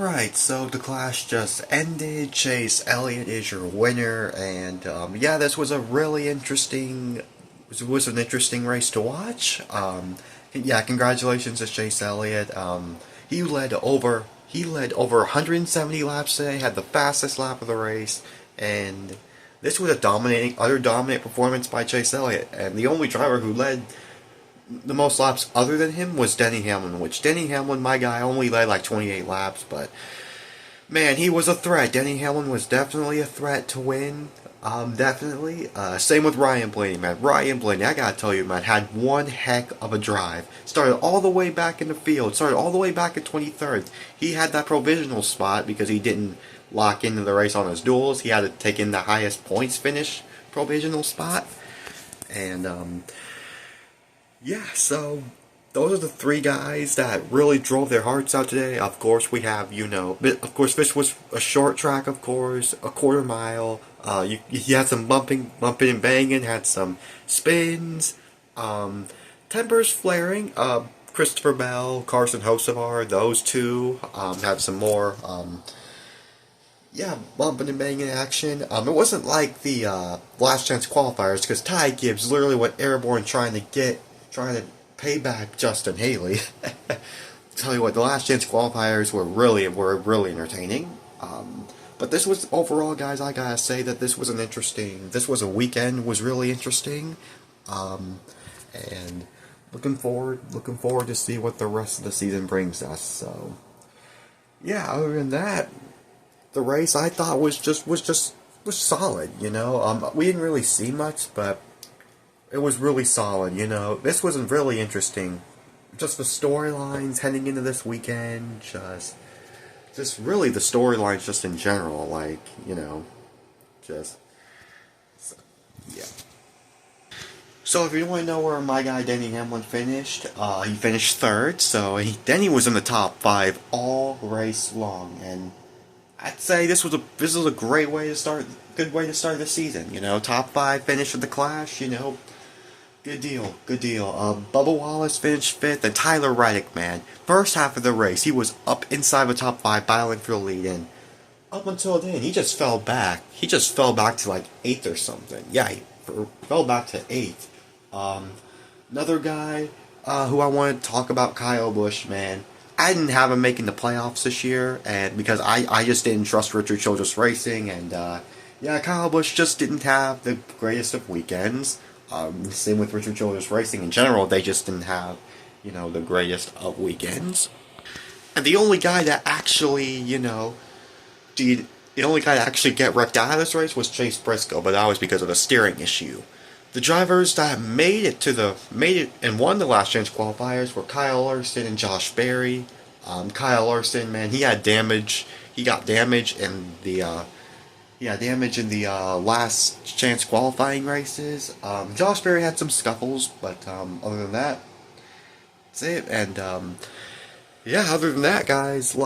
Alright, so the clash just ended. Chase Elliott is your winner, and yeah, this was a really interesting, was an interesting race to watch. Yeah, congratulations to Chase Elliott. He led over 170 laps today, had the fastest lap of the race, and this was a utter dominant performance by Chase Elliott. And the only driver who led the most laps other than him was Denny Hamlin, which Denny Hamlin, my guy, only led like 28 laps, but man, he was a threat. Denny Hamlin was definitely a threat to win. Definitely. Same with Ryan Blaney, man. Ryan Blaney, I gotta tell you, man, had one heck of a drive. Started all the way back in the field. Started all the way back at 23rd. He had that provisional spot because he didn't lock into the race on his duels. He had to take in the highest points finish provisional spot. And, yeah, so those are the three guys that really drove their hearts out today. Of course, we have, of course, this was a short track, of course, a quarter mile. You had some bumping and banging, had some spins, tempers flaring. Christopher Bell, Carson Hocevar, those two had some more, yeah, bumping and banging action. It wasn't like the last chance qualifiers because Ty Gibbs literally went airborne trying to pay back Justin Haley. Tell you what, the last chance qualifiers were really entertaining. But this was overall, guys. I gotta say that this was a weekend was really interesting, and looking forward to see what the rest of the season brings us. So, yeah. Other than that, the race I thought was solid. We didn't really see much, but it was really solid, This was really interesting. Just the storylines heading into this weekend, just really the storylines just in general, just, so, yeah. So if you want to know where my guy Denny Hamlin finished, he finished third, so Denny was in the top 5 all race long, and I'd say this was a good way to start the season, top 5 finish of the Clash, Good deal. Bubba Wallace finished 5th, and Tyler Reddick, man. First half of the race, he was up inside the top 5, battling for the lead, and up until then, he just fell back. He just fell back to like 8th or something. Yeah, he fell back to 8th. Another guy who I want to talk about, Kyle Busch, man. I didn't have him making the playoffs this year, and because I just didn't trust Richard Childress Racing, and yeah, Kyle Busch just didn't have the greatest of weekends. Same with Richard Childress Racing in general, they just didn't have, the greatest of weekends. And the only guy that actually, the only guy to actually get wrecked out of this race was Chase Briscoe, but that was because of a steering issue. The drivers that made it and won the last chance qualifiers were Kyle Larson and Josh Berry. Kyle Larson, man, he got damage in the last chance qualifying races. Josh Berry had some scuffles, but other than that, that's it. And yeah, other than that, guys,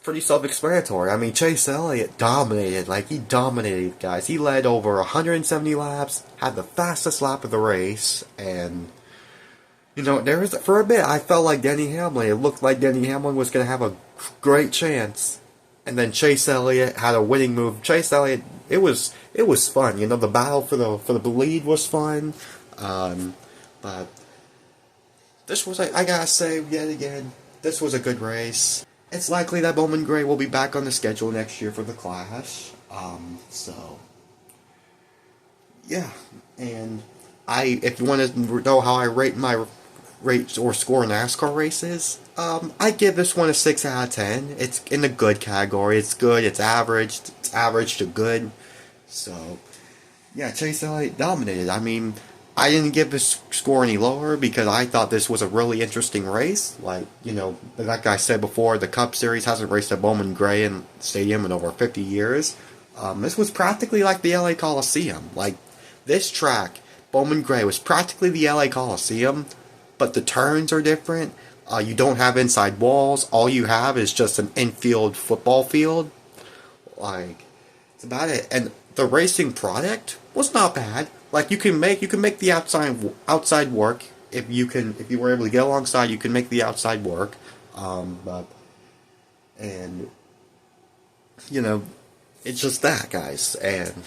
pretty self-explanatory. I mean, Chase Elliott dominated. He dominated, guys. He led over 170 laps, had the fastest lap of the race, and for a bit, I felt like Denny Hamlin. It looked like Denny Hamlin was going to have a great chance. And then Chase Elliott had a winning move. Chase Elliott, it was fun. The battle for the lead was fun. But this was, I gotta say yet again, this was a good race. It's likely that Bowman Gray will be back on the schedule next year for the Clash. So yeah, and if you want to know how I rate or score NASCAR races, I give this one a 6 out of 10. It's in the good category. It's good, it's average to good. So, yeah, Chase Elliott dominated. I mean, I didn't give this score any lower because I thought this was a really interesting race. Like I said before, the Cup Series hasn't raced at Bowman Gray Stadium in over 50 years. This was practically like the LA Coliseum. This track, Bowman Gray, was practically the LA Coliseum, but the turns are different. You don't have inside walls. All you have is just an infield football field. It's about it. And the racing product was not bad. You can make the outside work if you were able to get alongside. You can make the outside work. But And, you know, it's just that, guys. And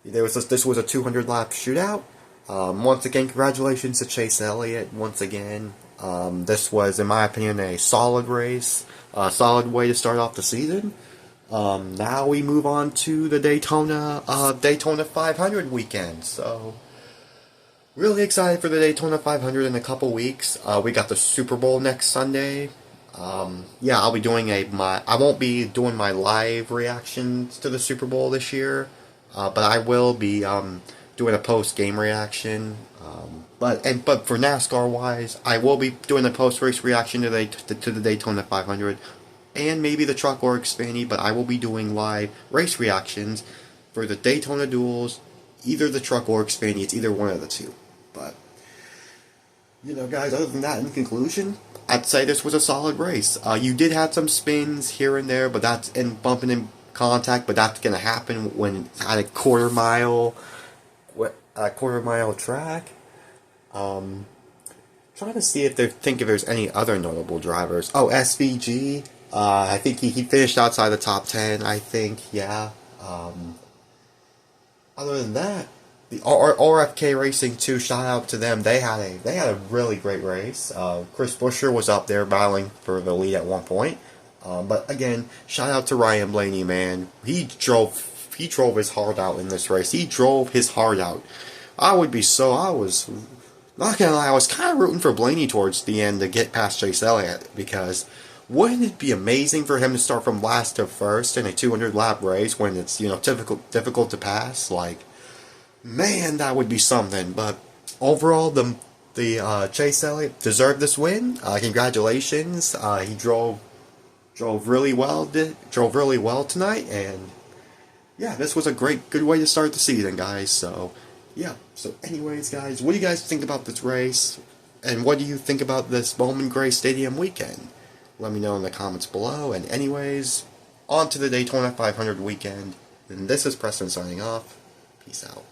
this was a 200 lap shootout. Once again, congratulations to Chase Elliott. Once again, this was, in my opinion, a solid race, a solid way to start off the season. Now we move on to the Daytona 500 weekend. So, really excited for the Daytona 500 in a couple weeks. We got the Super Bowl next Sunday. Yeah, I'll be doing I won't be doing my live reactions to the Super Bowl this year, but I will be doing a post-game reaction. But for NASCAR wise, I will be doing a post-race reaction to the Daytona 500, and maybe the Truck or Xfinity. But I will be doing live race reactions for the Daytona duels, either the Truck or Xfinity. It's either one of the two. But guys, other than that, in conclusion, I'd say this was a solid race. You did have some spins here and there, but that's bumping in contact. But that's gonna happen when it's at a quarter mile track. Trying to see if there's any other notable drivers. Oh, SVG. I think he finished outside the top 10. I think, yeah. Other than that, the RFK Racing 2, shout out to them. They had a really great race. Chris Buescher was up there battling for the lead at one point. But again, shout out to Ryan Blaney, man. He drove his heart out in this race. He drove his heart out. I was not gonna lie, I was kind of rooting for Blaney towards the end to get past Chase Elliott, because wouldn't it be amazing for him to start from last to first in a 200 lap race when it's difficult to pass? Like, man, that would be something. But overall, the Chase Elliott deserved this win. Congratulations. He drove really well. Drove really well tonight, and yeah, this was a good way to start the season, guys. So yeah. So anyways, guys, what do you guys think about this race? And what do you think about this Bowman Gray Stadium weekend? Let me know in the comments below. And anyways, on to the Daytona 500 weekend. And this is Preston signing off. Peace out.